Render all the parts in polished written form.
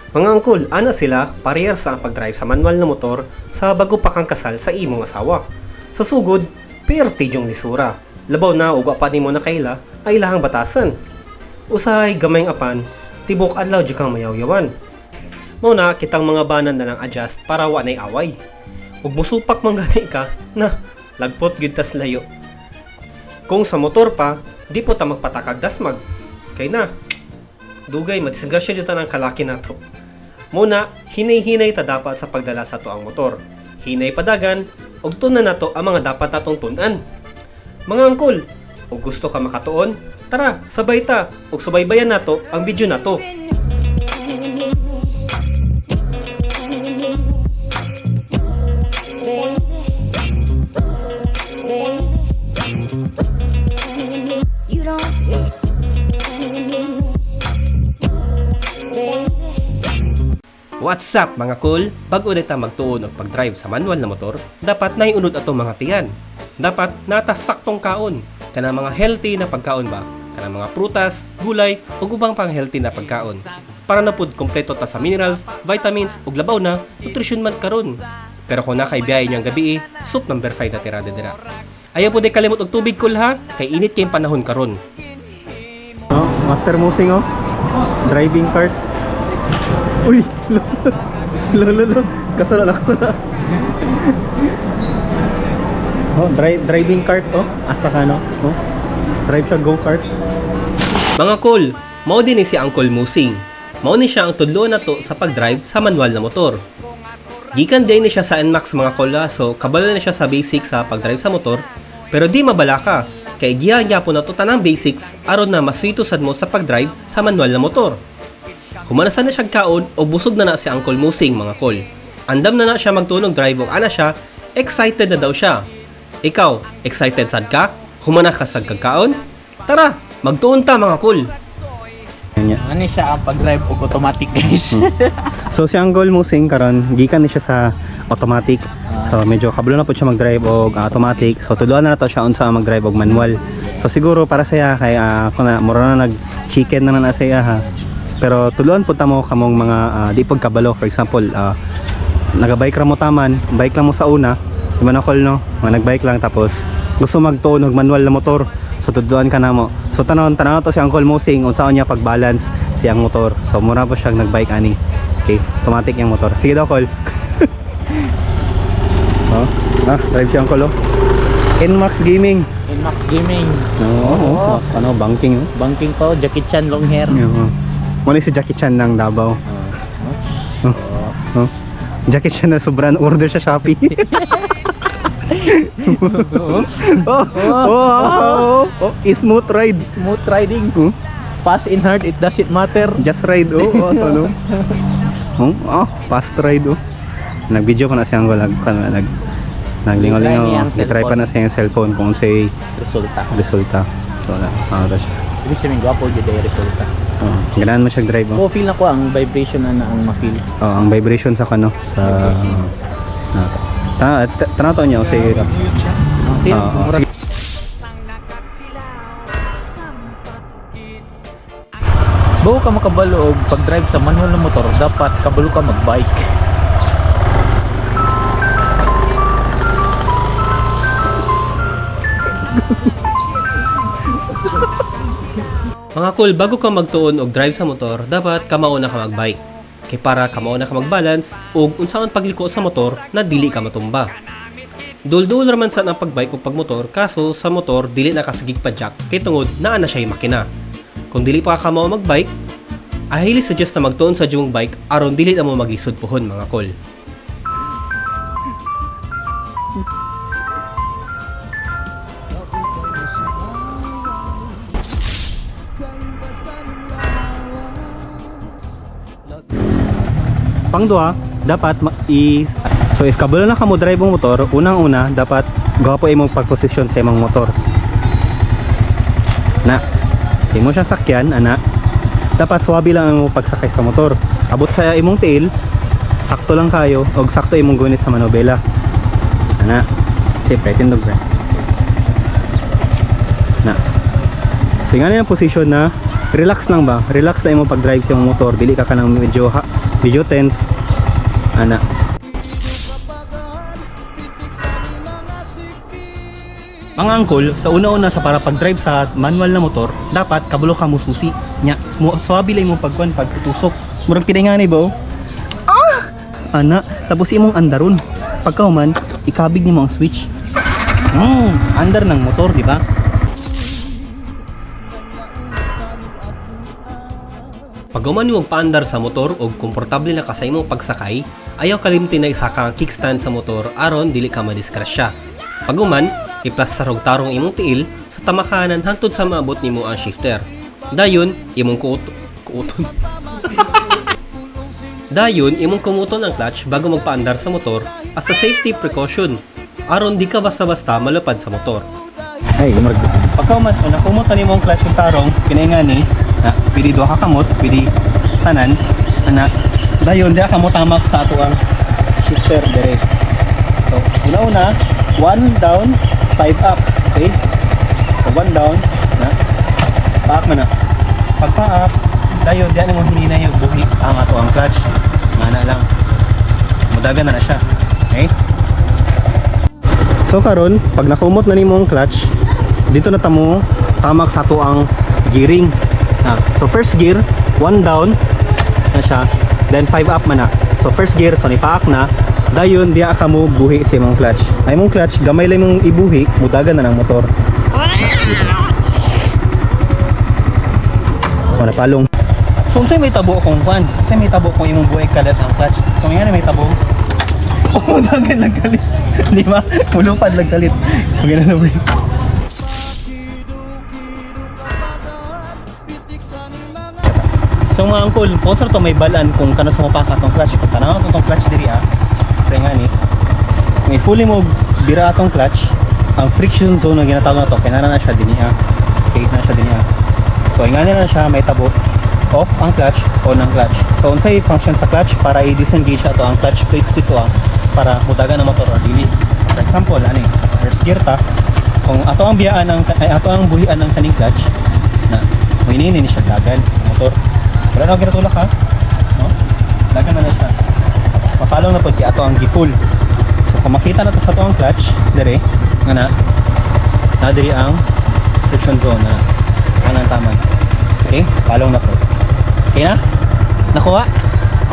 Mga angkol, ana sila parehas sa ang pag-drive sa manual na motor sa bago pa kang kasal sa imong asawa. Sa sugod, perti yung lisura. Labaw na ug pa nimo na kayla ay ilahang batasan. Usahay gamayng apan, tibok adlaw di kang mayawyawan. Mao na kitang mga banan na lang adjust para wa nay away. Ug musupak man gani ka na lagpot gyud tas layo. Kung sa motor pa, di po ta magpatakag dasmag. Kay na dugay madisgrasya jud ta ng kalaki nato. Muna, hinay-hinay ta dapat sa pagdala sa to ang motor. Hinay padagan, ug tunan nato ang mga dapat natong tun-an. Mga angkol, ug gusto ka makatuon? Tara, sabay ta, ug subaybayan nato ang video nato. What's up mga cool? Bago ulit ang magtuon og pag-drive sa manual na motor, dapat naiunod atong mga tiyan. Dapat natasaktong kaon. Kanang mga healthy na pagkaon ba? Kanang mga prutas, gulay, ug ubang pang healthy na pagkaon. Para na pud kompleto ta sa minerals, vitamins ug labaw na nutrisyon man karon. Pero kung nakaibiyahe niyo ang gabi, soup number 5 na tirada dira. Ayaw pud kalimot og tubig cool ha, kay init kay panahon karon. Oh, Master Musing oh. Driving cart. Uy, lo. Kasala. Oh, driving cart oh. Asa ka no? Oh. Drive siya go-kart. Mga cool, mao din ni si Uncle Musing. Mao ni siya ang tudloan nato sa pag-drive sa manual na motor. Gikan din ni siya sa NMAX mga kola, so kabalo na siya sa basics sa pag-drive sa motor, pero di mabala ka. Kay giya po na to tanang basics aron na maswito sad mo sa pag-drive sa manual na motor. Humanasan na siya kaon o busog na si Uncle Musing mga kol. Andam na siya magtunog drive o ana siya, excited na daw siya. Ikaw, excited sad ka? Humana ka sa kagkaon? Tara, magtuon ta mga kol. Ano siya ang pag-drive og automatic guys. So si Uncle Musing karon gikan ni siya sa automatic. So medyo kabalo na po siya mag-drive og automatic. So tuduan na nato siya unsa mag-drive og manual. So siguro para saya kay kun na mura na nag-chicken na saya ha. Pero tuluan po mo kamong mga di pag kabalo. For example, naga-bike ra mo taman, bike lang mo sa una, di ba na call no? Mga nag-bike lang tapos gusto magtuon og manual na motor. So tuduan ka na mo. So tanon to si Uncle Musing unsaon niya pag-balance siyang motor. So mura po siyang nag-bike ani. Okay, automatic yung motor. Sige daw call. Oh, drive si Uncle oh. NMAX Gaming. NMAX Gaming. Oo, ano, banking oh. Banking po, Jackie Chan long hair. Muna si Jackie Chan ng Davao. Jackie Chan na sobrang order sa Shopee. Smooth ride. Smooth riding. Fast in hard, it doesn't matter. Just ride. Fast ride. Nag-video ko na siyang naglingaw-lingaw. Nag-try pa na siya yung cellphone kung say resulta. So, nakakata siya. Ibig sabihin, gwapo dito yung resulta. Ganahan mo siya drive oh. Feel na ko ang vibration na ang ma-feel. Ang vibration sa kano sa tanaw niya sige. Sige. Bago ka makabalo og pag-drive sa manual na motor, dapat kabalo ka mag-bike. Mga cool, bago ka magtuon og drive sa motor, dapat kamauna ka mag-bike. Kay para kamauna ka mag-balance ug unsaon pagliko sa motor na dili ka matumba. Dul-dul raman sa ang pag-bike ug pag-motor, kaso sa motor dili na kasigig pa jack kay tungod naa na siya makina. Kung dili pa ka mao mag-bike, I highly suggest na magtuon sa jumong bike aron dili na mo maglisod puhon mga cool. Pangduha, dapat so if kabalo na ka mo drive ang motor, unang-una dapat gwapo imong pagposisyon sa imong motor. Na, imo siya sakyan, ana. Dapat suwabi lang ang pagsakay sa motor. Abot sa imong tail, sakto lang kayo, og sakto imong gunit sa manobela. Ana, siyempre, tindog na. Na. So, yung ano yung position na relax lang ba? Relax na imong pag-drive sa imong motor, dili ka kanang medyo tense. Ana. Mga angkol, sa una-una sa para pag-drive sa manual na motor, dapat kabalo ka mo susi. Nya, swabe lang imong pagkuan pagtutusok. Murag pinay ba? Ana, tapos imong andaron. Pagkahuman, ikabig nimo ang switch. Andar ng motor, di ba? Pag human mo paandar sa motor o komportable na ka sa imong pagsakay, ayaw kalimti na isa ka ang kickstand sa motor aron dili ka madiskrasya. Pag human, iplastar og tarong imong tiil sa tamakanan hangtod sa maabot nimo ang shifter. Dayon, imong kuuton. Dayon, imong kumuton ang clutch bago magpaandar sa motor as a safety precaution aron di ka basta-basta malupad sa motor. Ay, murag. Pagkahuman, nakumot na nimo ang clutch yung tarong, pinaingani, na pwede duha ka kamot, pwede tanan, ana. Dayon, di ka mo tamak sa ato ang shifter dire. So, una-una, 1 down, 5 up. Okay? So, 1 down, na. Pa-up man na. Pag pa-up, dayon, di mo hinina yung buhi ang ato ang clutch. Ngana lang. Mudagan na siya. Okay? So karon, pag nakumot na nimo ang clutch, dito na tamo tamak sa ato ang gearing. So first gear, 1 down na siya, then 5 up man na. So first gear, so nipaak na, dayon diya ka mo buhi sa imong clutch. Ay mong clutch, gamay lang mong ibuhi, mudagan na ng motor. Wala palong. So unsay may tabo akong kwan? Unsay may tabo kung imong buhi kalat ang clutch? So may tabo. Oh, dagan lang kalit. Di ba? Mulupad lang kalit. Maganda na bro. So mga angkol, kung saan to may balan kung kano sa mapaka itong clutch. Kung tanaw itong clutch diri pre nga ni. May fully mo bira itong clutch. Ang friction zone na ginatawag na to, kaya na siya din Okay, na siya din So nga na siya, may tabo. Off ang clutch, on ang clutch. So unsay function sa clutch para i-disengage ato ang clutch plates dito para mudagan ang motor or dili. For example, first gear ta, kung ato ang ato ang buhian ng kaning clutch na hinini ni siya dagan ang motor. Wala na ginatulak no? Dagan na siya. Mapalong na pud kay ato ang gi-full. So kung makita na to sa ato ang clutch dire nga na diri ang friction zone na kanang taman. Okay, palong na po. Okay na? Nakuha?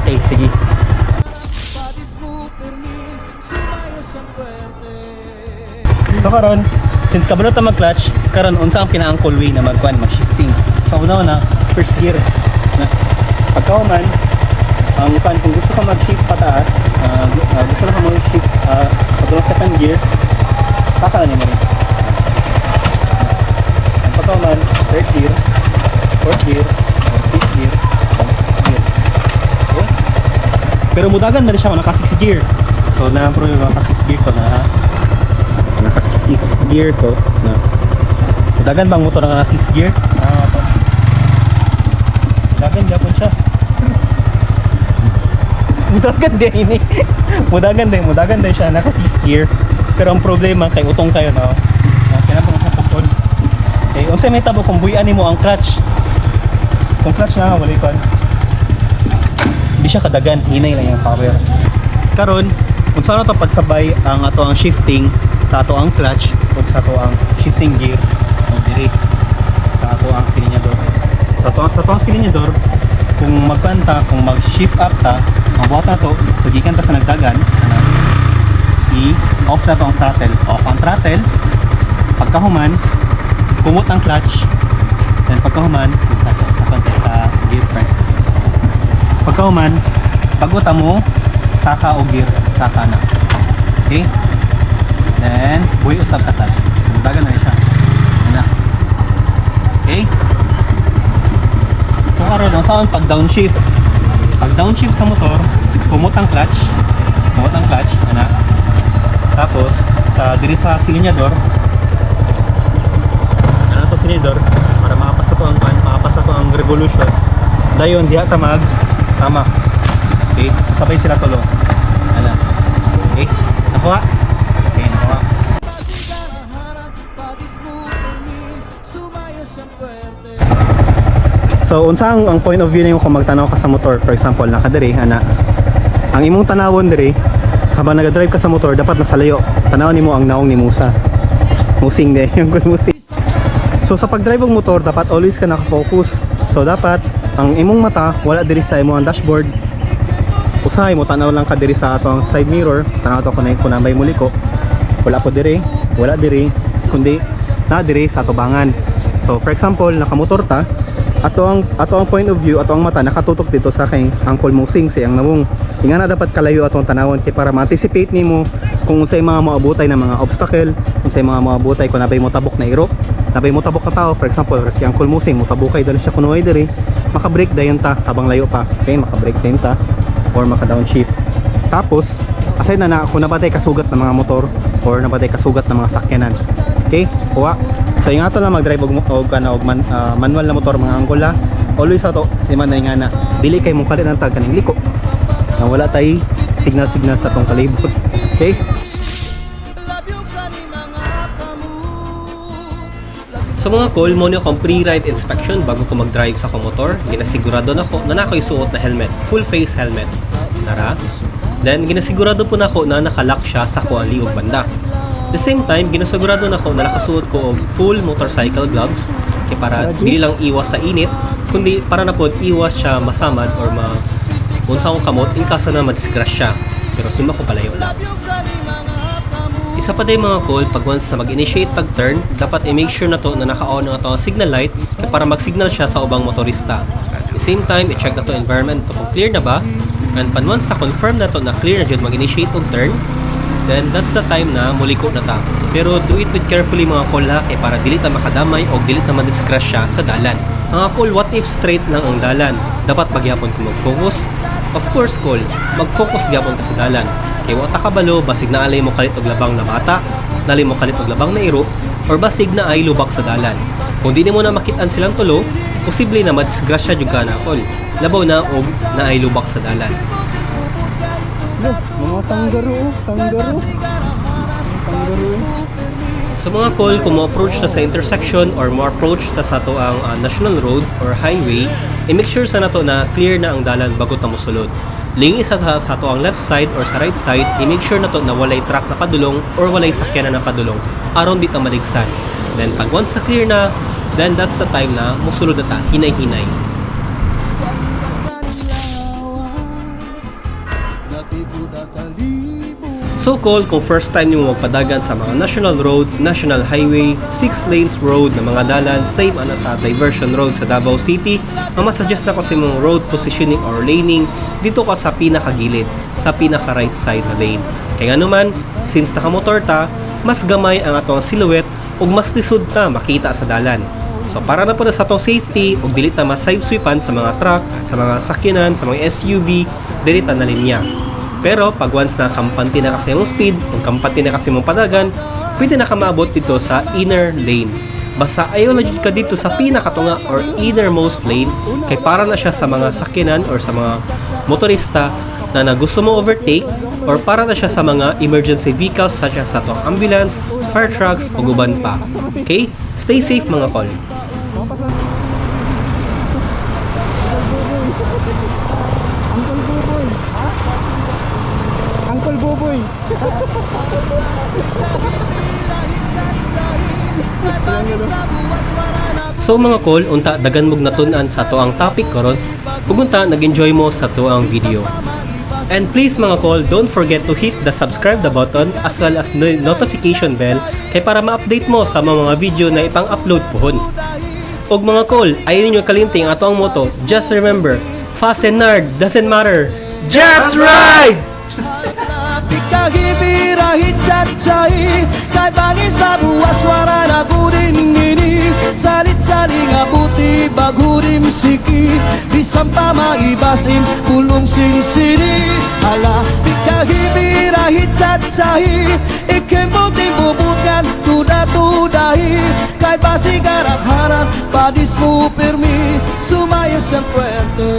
Okay, sige. So karon, since kabalo ta mag-clutch, karon unsa ang pinaangkol way na mag-shifting. So una-una, first gear. Pagkahuman, kung gusto ka mag-shift pataas, gusto na ka mag-shift pagkahuman second gear, saka na mo rin. Pagkahuman, third gear, fourth gear, fifth gear, sixth gear. Okay? Pero mudagan na rin siya kung naka 6 gear. So na-approve yung naka 6 gear ko naka 6 gear ko na mudagan bang motor na naka 6 gear? Mudagan dyan po siya. Mudagan din ini. Mudagan din siya naka 6 gear. Pero ang problema kay utong kayo na kinabang sa pagkon. Okay, unsay may tabo kung buhian nimo ang clutch. Kung clutch na wala ikon. Hindi siya kadagan, hinay lang yung power. Karon, kung saan ito pagsabay ang ato ang shifting sa ato ang clutch o sa ato ang shifting gear o diri sa ato ang silinyador. Sa ato ang silinyador, kung magkanta, kung mag-shift up ta, ang buhat na to, sugikan ta sa nagdagan, i-off na to ang throttle. Off ang throttle, pagkahuman, kumot ang clutch, then pagkahuman, sa gear front. Pagkahuman, pag-uta mo, saka o gear, saka na. Okay? Then, buhay usap sa clutch. So, dagan na rin siya. Yan. Okay? So, karon ang saan pag downshift. Pag downshift sa motor, kumot ang clutch. Yan. Tapos, diri sa silinyador, to silinyador, para makapasa to ang revolution. Dayon, diha tama. Okay, sasabay sila tulo. Okay, nakuha? Okay, nakuha. So unsa ang point of view nimo kung magtanaw ka sa motor? For example, nakadiri ana. Ang imong tanawon diri habang naga-drive ka sa motor, dapat nasa layo. Tanawon nimo ang naong ni Musa. Musing de, yung musing. So sa pag-drive ng motor, dapat always ka naka-focus. So dapat ang imong mata wala diri sa imong dashboard. Usahay mo tanaw lang ka diri sa atong side mirror, tanaw to kung nambay mo liko. Wala po diri, wala diri, kundi na diri sa tubangan. So for example, nakamotor ta, ato ang point of view, ato ang mata nakatutok dito sa kay Uncle Musing siyang nawong. Inga na dapat kalayo atong tanawon kay para ma-anticipate nimo kung unsay mga maabutay na mga obstacle, unsay mga maabutay kung nabay mo tabok na iro, nabay mo tabok ka tao. For example, si Uncle Musing mo tabukay dali siya kunuay diri, maka-brake dayon ta habang layo pa. Okay, maka-brake dayon ta or maka-downshift. Tapos aside na kung nabatay kasugat ng mga motor or nabatay kasugat ng mga sakyanan. Okay? Kuha. So yung ato lang mag-drive og manual na motor mga anggola. Always ato di man nga na dili kay mong kalit ang tag kaning liko. Na wala tay signal sa tong kalibot. Okay? Sa mga call mo niyo akong pre-ride inspection bago ko mag-drive sa motor, ginasigurado na ko na ako'y suot na helmet, full face helmet. Nara? Then ginasigurado po na ako na nakalock siya sa kuang liog banda. The same time, ginasigurado na ako na nakasuot ko og full motorcycle gloves kaya para dili lang iwas sa init, kundi para na po iwas siya masamad or unsa akong kamot in kaso na madisgrasya. Pero simba ko palayo lang. Isa pa day mga call, pag once na mag-initiate pag-turn, dapat i-make sure na to na naka-on na to ang signal light kaya para mag-signal siya sa ubang motorista. At the same time, i-check na to environment to kung clear na ba. And pan once na confirm na to na clear na dyan mag-initiate og turn, then that's the time na muliko na ta. Pero do it with carefully mga call ha, kaya para dili ta makadamay o dili ta madiscrash siya sa dalan. Mga call, what if straight lang ang dalan? Dapat magyapon ko mag-focus? Of course call, mag-focus gyapon ka sa dalan. Kaya wata kabalo, basig na alay mo kalit og labang na bata, nalay mo kalit og labang na iro, or basig na ay lubak sa dalan. Kung di mo na makitaan silang tulo, posible na madisgrasya jud ka na call. Labaw na og na ay lubak sa dalan. Mga tanggaro. Sa mga call, kung mo-approach na sa intersection or mo-approach na sa to ang national road or highway, i-make sure sa nato na clear na ang dalan bago ta mosulod. Lingi sa to ang left side or sa right side, i-make sure na to na walay truck na padulong or walay sakyanan na padulong aron di ta maligsan. Then pag once na clear na, then that's the time na mosulod na ta, hinay-hinay. So call, kung first time niyo magpadagan sa mga national road, national highway, 6 lanes road na mga dalan, same ana sa diversion road sa Davao City, mamasuggest na ko sa mong road positioning or laning dito ka sa pinakagilid, sa pinaka right side na lane. Kaya nga naman, since nakamotor ta, mas gamay ang atong silhouette ug mas lisod ta makita sa dalan. So para na po na sa atong safety ug dili ta ma-side sweepan sa mga truck, sa mga sakyanan, sa mga SUV, dili ta na linya. Pero pag once na kampante na kasi mong speed o kampante na kasi mong padagan, pwede na ka maabot dito sa inner lane. Basta ayaw na ka dito sa pinakatunga or innermost lane kay para na siya sa mga sakyanan or sa mga motorista na gusto mo overtake or para na siya sa mga emergency vehicles such as sa ambulance, fire trucks o guban pa. Okay? Stay safe mga call. Uncle Boboy. So mga call, unta dagan mog natun-an sa to ang topic karon. Ug unta nag-enjoy mo sa to ang video. And please mga call, don't forget to hit the subscribe the button as well as the notification bell kay para ma-update mo sa mga video na ipang-upload pohon. Og mga call, ayaw ninyo kalimting ato ang motto. Just remember, fast and hard doesn't matter. Just ride! Kahibirahi cacai Kay bangin sa buwas wara na gudin ini Salit-saling abuti bagurim siki Bisang pamaibasim pulong sinsini Ala kahibirahi cacai Ikem buting bubutkan tuda-tudahi Kay basigarak harap padismu permi Sumayos yang puerte